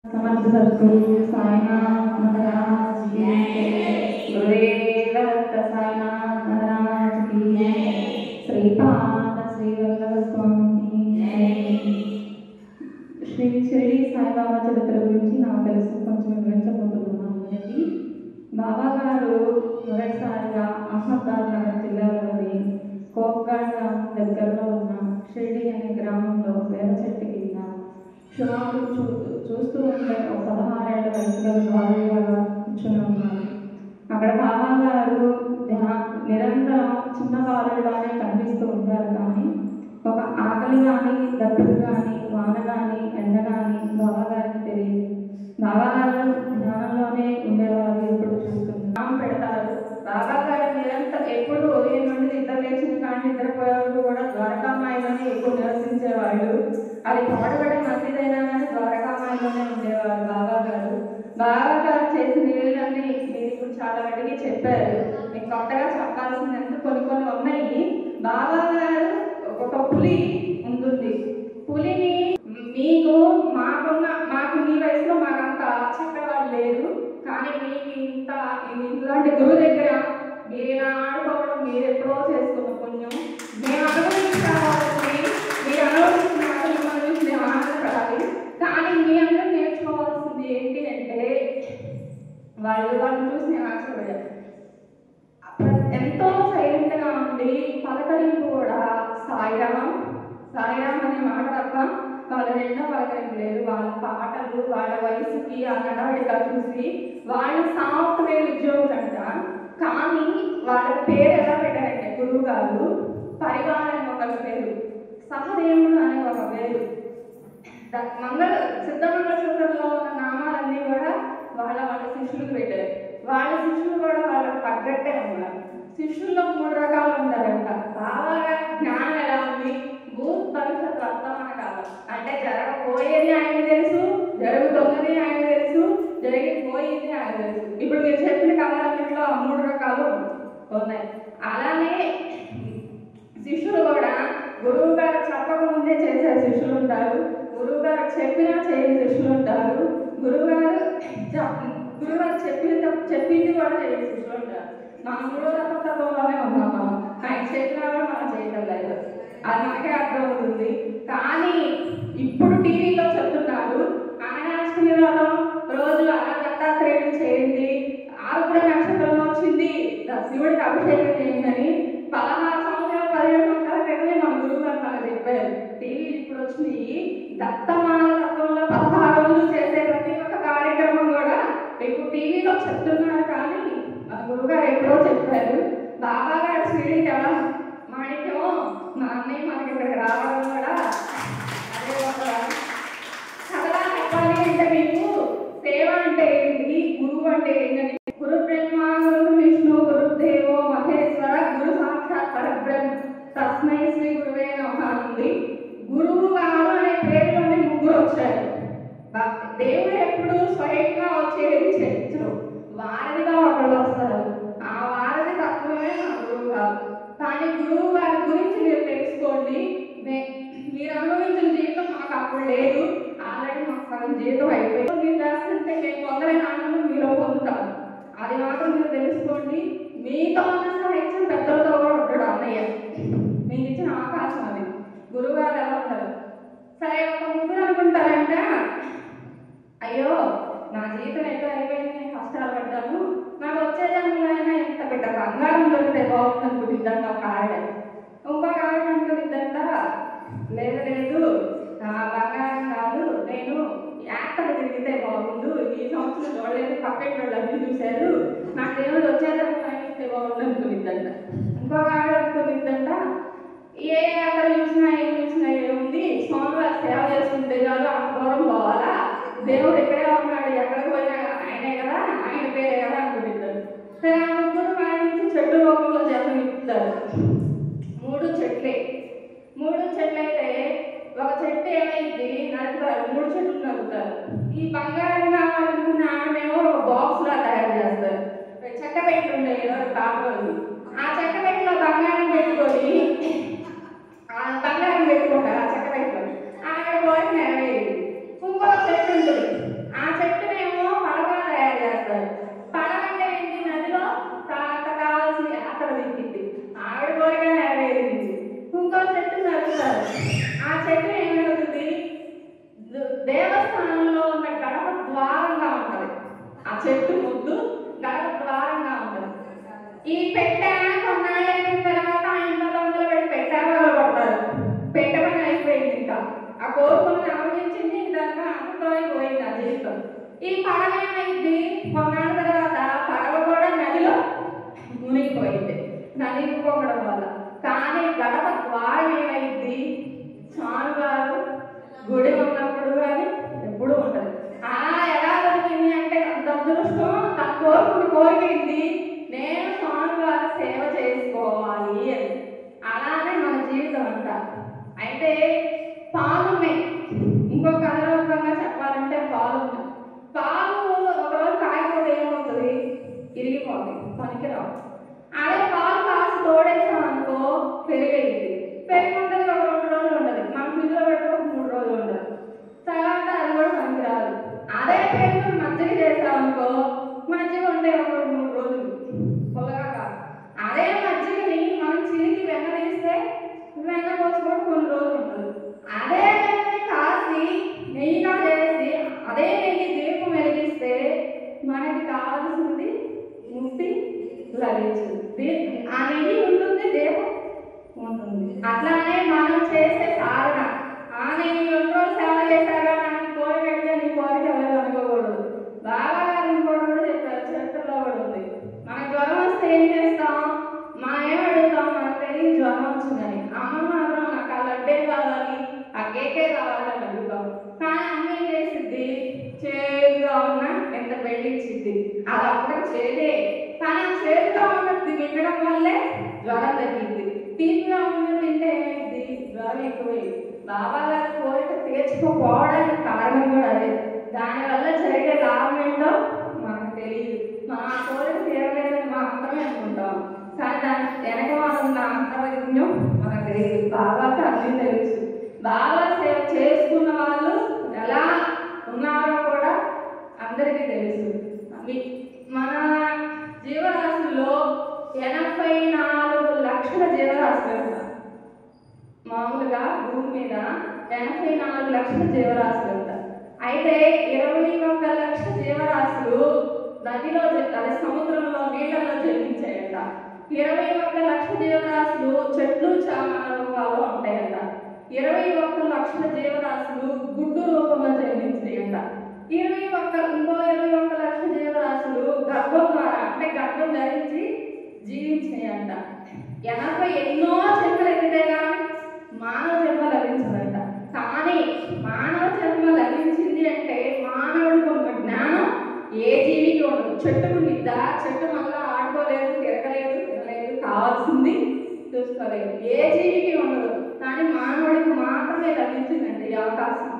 समर्थ सद्गुरु साईनाथ महाराज की जय। गुरुदेव दत्त साईनाथ महाराज की जय। श्रीपाद श्री वल्लभ स्वामी की जय। శ్రీ షిరిడి సాయిబాబా చరిత్ర గురించి నాకు తెలుసు, కొంచెం వివరించబోతున్నాను. బాబా గారు మొదటిసారిగా అహ్మదాబాద్ నగర్ జిల్లాలోని కోక్గాడ్ గ్రామం దగ్గరలో ఉన్న షిరిడి అనే గ్రామంలో వేప చెట్టు కింద సుమారు చూస్తూ ఉంటే ఒక 16 ఏళ్ల వయసులో బాలుడిగా కూర్చుని ఉన్నారు. అక్కడ బాబా గారు నిరంతరం చిన్న బాలుడిలానే కనిపిస్తూ ఉంటారు. కానీ ఒక ఆకలి కానీ, దప్పులు కానీ, వాన కానీ, ఎండ కానీ బాబా గారికి తెలియదు. బాబా గారు ధ్యానంలోనే ఉండేవారు. ఎప్పుడు చూస్తున్నారు పెడతారు. బాబా గారు నిరంతరం ఎప్పుడు ఉదయం నుండి నిద్ర లేచిన కానీ నిద్రపోయేవాళ్ళు కూడా ద్వారకామాయిలోనే ఎక్కువ నివసించేవాళ్ళు. అది పాడుబడే మసీదైనా కానీ ద్వారకామాయిలోనే ఉండేవారు బాబా గారు. బాబా గారు చేసిన వీళ్ళన్నీ మీరు ఇప్పుడు చాలా వాటికి చెప్పారు. మీకు కొత్తగా చెప్పాల్సిందంటే కొన్ని ఉన్నాయి. బాబా గారు ఒక పులి ఉంటుంది. పులిని మాకు మీ వయసులో మాకంత చెప్పేవాళ్ళు లేరు. కానీ మీకు ఇలాంటి గురువు దగ్గర మీరు ఇలా ఆడుకోవడం మీరు ఎప్పుడో చేసుకున్న పుణ్యం. మేము అనుభవించాలి, మీరు అనుభవిస్తున్నారు, మిమ్మల్ని చూసి మేము ఆనందపడాలి. కానీ మీ అందరూ నేర్చుకోవాల్సింది ఏంటి అంటే వాళ్ళని చూసి నేను ఆశ్చర్యపోయాను. ఎంతో సైలెంట్గా ఉండి పలకరింపు కూడా సాయిరామ్ అనే మాట తప్ప వాళ్ళ రెండో పలకరింపు లేదు. వాళ్ళ పాటలు వాళ్ళ వయసుకి ఆ నడవడిగా చూసి వాళ్ళు సాఫ్ట్వేర్ ఉద్యోగులు అంట. కానీ వాళ్ళ పేరు ఎలా పెట్టారంటే గురువు గారు పరివారం ఒక పేరు, సహదేవుడు అనే ఒక పేరు, సిద్ధమంగళ సూత్రంలో ఉన్న నామాలన్నీ కూడా వాళ్ళ శిష్యులకు పెట్టారు. వాళ్ళ శిష్యులు కూడా వాళ్ళకి తగ్గట్టే ఉన్నారు. శిష్యుల్లో 3 రకాలు ఉంటారంట. బాగా జ్ఞానం ఎలా ఉంది, భూత్ భవిష్యత్ వర్తమాన కాలం అంటే జరగబోయేది ఆయన తెలుసు, జరుగుతున్నది ఆయన తెలుసు, జరిగిపోయింది ఆయన తెలుసు. ఇప్పుడు మీరు చెప్పిన కాలాలన్నింటిలో 3 రకాలు ఉన్నాయి. అలానే శిష్యులు కూడా గురువు గారు చెప్పకముందే చేసే శిష్యులు ఉంటారు, గురువు గారు చెప్పినా చేయని శిష్యులు ఉంటారు, గురువు గారు చెప్పింది కూడా చేయని శిష్యులు ఉంటారు. మనం 3వ రకంలోనే ఉన్నాం. ఆయన చెప్పినా కూడా మనం చేయటం లేదు. అది మనకే అర్థమవుతుంది. కానీ ఇప్పుడు టీవీలో చెప్తున్నారు అనగాష్టమి వ్రతం రోజు దత్తాత్రేయుడు చేయండి, ఆరుద్ర నక్షత్రంలో వచ్చింది శివుడికి అభిషేకం చేయండి 16 సంవత్సరాలు 17 సంవత్సరాల క్రితమే మన గురువు గారు మనకు చెప్పారు. టీవీ ఇప్పుడు వచ్చినాయి. దత్తమాన తత్వంలో 16 రోజులు చేసే ప్రతి ఒక్క కార్యక్రమం కూడా ఇప్పుడు టీవీలో చెప్తున్నారు. కానీ మన గురువు గారు ఎప్పుడో చెప్పారు. బాబా గారు షిరిడీకి ఎలా మాణిక్యమో మా అన్నయ్య మనకి ఇక్కడికి రావడం కూడా అదే ఒక కథలా చెప్పాలి అంటే మీకు సేవ అంటే ఏంటి, గురువు అంటే ఏంటంటే గురు బ్రహ్మ గురు విష్ణు గురుదేవో మహేశ్వర గురు సాక్షాత్ పరబ్రహ్మ తస్మై శ్రీ గురువే నమః ఉంది. గురువు గారు అనే పేరులోనే 3 వచ్చారు. దేవుడు ఎప్పుడు స్వయంగా వచ్చేది చర్చలు వారధిగా ఒకళ్ళు వస్తారు. ఆ వారధి తత్వమే మన గురువు గారు. కానీ గురువు గారి గురించి మీరు తెలుసుకోండి. మీరు అనుభవించిన జీవితం మాకు అప్పుడు లేదు, ఆల్రెడీ మాకు సగం జీవితం అయిపోయింది. మీరు చేస్తుంటే మేము పొందలేని ఆనందం మీలో పొందుతారు. అది మాత్రం మీరు తెలుసుకోండి. మీతో ఉన్న ఇచ్చిన పెద్దలతో కూడా ఉంటాడు అన్నయ్య. మీకు ఇచ్చిన అవకాశం అది. గురువు గారు ఎలా ఉంటారు? సరే ఒక ముగ్గురు అనుకుంటారంటే అయ్యో నా జీవితం ఎక్కడ అయిపోయింది, నేను కష్టాలు పడ్డాను, నాకు వచ్చే జన్మలైనా ఎంత పెద్ద బంగారం దొరికితే బాగుంది అనుకుంటుందంట ఒక ఆవిడ. ఇంకొక ఆవిడ అనుకుంటుందంట లేదు బంగారం కాదు, నేను యాత్ర తిరిగితే బాగుండు, ఈ సంవత్సరం చూడలేదు, పక్కన వాళ్ళు అన్ని చూశారు, నాకు దేవుడు వచ్చే జన్మలైనా ఇస్తే బాగుండు అనుకుంటుందంట. ఇంకొక ఆవిడ అనుకుంటుందంట ఏ యాత్ర చూసినా ఏముంది, స్వామివారి సేవ చేసుకుంటే చాలు, అంత దూరం పోవాలా, దేవుడు ఇక్కడే ఉన్నాడు, ఎక్కడికి పోయినా ఆయనే కదా, ఆయన పేరే కదా అనుకుంటారు. సరే ఆ ముగ్గురు వాడించి చెట్టు రూపంలో జన్మనిస్తారు. 3 చెట్లు అయితే ఒక చెట్టు ఏమైంది నడుపుతారు, 3 చెట్లు నడుపుతారు. ఈ బంగారం కావాలనుకున్న ఆమెమో ఒక బాక్స్ లా తయారు చేస్తారు. చెక్క పెట్టి ఉంటాయి కావాలి, ఆ చెక్క పెట్టిలో బంగారం పెట్టుకొని పెట్టుకుంటారు. ఆ చెక్క పెట్టుకొని ఆమె కోరిక నెరవేరింది. ఇంకో చెట్టు ఉంటుంది, ఆ చెట్టు ముద్దు గడప ద్వారంగా ఉంటుంది. ఈ పెట్టె కొన్నాళ్ళు అయిన తర్వాత ఆ ఇంట్లో దొంగలు పెట్టి పెట్టారు పడతారు. పెట్టె పని అయిపోయింది. ఇంకా ఆ కోరుకుని ఆలోచించింది ఇంకా అంతతోనే పోయింది ఆ జీవితం. ఈ పడవ ఏమైంది, కొన్నాళ్ళ తర్వాత పడవ కూడా నదిలో మునిగిపోయింది నలిగిపోవడం వల్ల. కానీ గడప ద్వారం ఏమైంది, స్వామివారు గుడి ఉన్నప్పుడు కానీ ఎప్పుడు ఉంటుంది. అలా ఎలా దొరికింది అంటే అంత అదృష్టం, తన కోరుకుని కోరికింది నేను స్వామివారి సేవ చేసుకోవాలి అని. అలానే మన జీవితం అంతా. అయితే పాలున్నాయి, ఇంకొక కథరూపంగా చెప్పాలంటే పాలున్నాయి. పాలు ఒకరోజు కాయకూడదు ఏమవుతుంది, ఇరిగిపోతుంది, పనికిరావు. అదే పాలు కాసి తోడేసామనుకో పెరిగేది, పెరిగి ఉంటుంది ఒక 2 రోజులు ఉండదు, మనం ఫ్రిడ్జ్లో పెడితే ఒక 3 రోజులు ఉండదు, తర్వాత అది కూడా పనికిరాదు. అదే పెరుగు మజ్జిగ చేసామనుకో మజ్జిగ ఉంటే ఒక 3 రోజులు పొలగా కాదు. అదే మజ్జిగని మనం చిరికి వెన్న తీస్తే వెన్న పోసుకొని కొన్ని రోజులు ఉంటుంది. అదే వెన్నని కాసి నెయ్యిగా చేసి అదే నెయ్యి దీపం వెలిగిస్తే మనకి కావాల్సింది ముక్తి లభించింది. ఆ నెయ్యి ఉంటుంది, దీపం ఉంటుంది. అట్లానే మనం చేసే సాధన, నేను 2 రోజులు సేవ చేశాగా నాకు కోరిక అడిగా నీ కోరిక ఎవరు అనుకోకూడదు. బాగా అనుకోవడం చెప్పారు, చరిత్రలో కూడా ఉంది. మనకు జ్వరం వస్తే ఏం చేస్తాం, మనం ఏం అడుగుతాం, మనకు తెలియదు జ్వరం వచ్చిందని. అమ్మ మాత్రం నాకు ఆ లడ్డే కావాలి, ఆ కేకే కావాలి అని అడుగుతాం. కానీ అమ్మ ఏం చేసిద్ది, చేదుగా ఉన్న ఎంత పెళ్ళిచ్చిద్ది, అది అప్పుడు చేదే. కానీ ఆ చేదుగా ఉన్నది తినడం వల్లే జ్వరం తగ్గింది. తీపిగా ఉన్నది తింటే ఏమైంది, జ్వరం ఎక్కువైంది. బాబా గారి కోరిక తీర్చుకోపోవడానికి కారణం కూడా అదే. దానివల్ల జరిగే లాభం ఏంటో మనకు తెలియదు. మనం ఆ కోరిక తీరలేదని మాత్రమే అనుకుంటాం. కానీ దాని వెనక ఉన్న అంతర్విజ్ఞం మనకు తెలియదు. బాబాకి అన్నీ తెలుసు. బాబా సేవ చేసుకున్న వాళ్ళు ఎలా ఉన్నారో కూడా అందరికీ తెలుసు. మన జీవరాశుల్లో 84 లక్షల జీవరాశులు ఉంటాయి. మామూలుగా భూమి మీద 84 లక్షల జీవరాశులు ఉంటాయి. అయితే 21 లక్షల జీవరాశులు నదిలో, అదే సముద్రంలో, నీళ్ళలో జన్మించాయంట. 21 లక్షల జీవరాశులు చెట్లు చామల రూపాల్లో ఉంటాయంట. 21 లక్షల జీవరాశులు గుడ్డు రూపంలో జన్మించాయంట. 21 లక్షల జీవరాశులు గర్భం ద్వారా అంటే గర్భం ధరించి జీవించాయంట. 80 ఎన్నో జన్మలు ఎత్తితే కానీ మానవ జన్మ లభించదంట. కానీ మానవ జన్మ లభించింది అంటే మానవుడికి ఉన్న జ్ఞానం ఏ జీవికి ఉండదు. చెట్టుకు నిద్ద, చెట్టు మళ్ళా ఆడుకోలేదు, తిరగలేదు, తినలేదు, కావాల్సింది చూసుకోలేదు, ఏ జీవికి ఉండదు. కానీ మానవుడికి మాత్రమే లభించిందండి ఈ అవకాశం.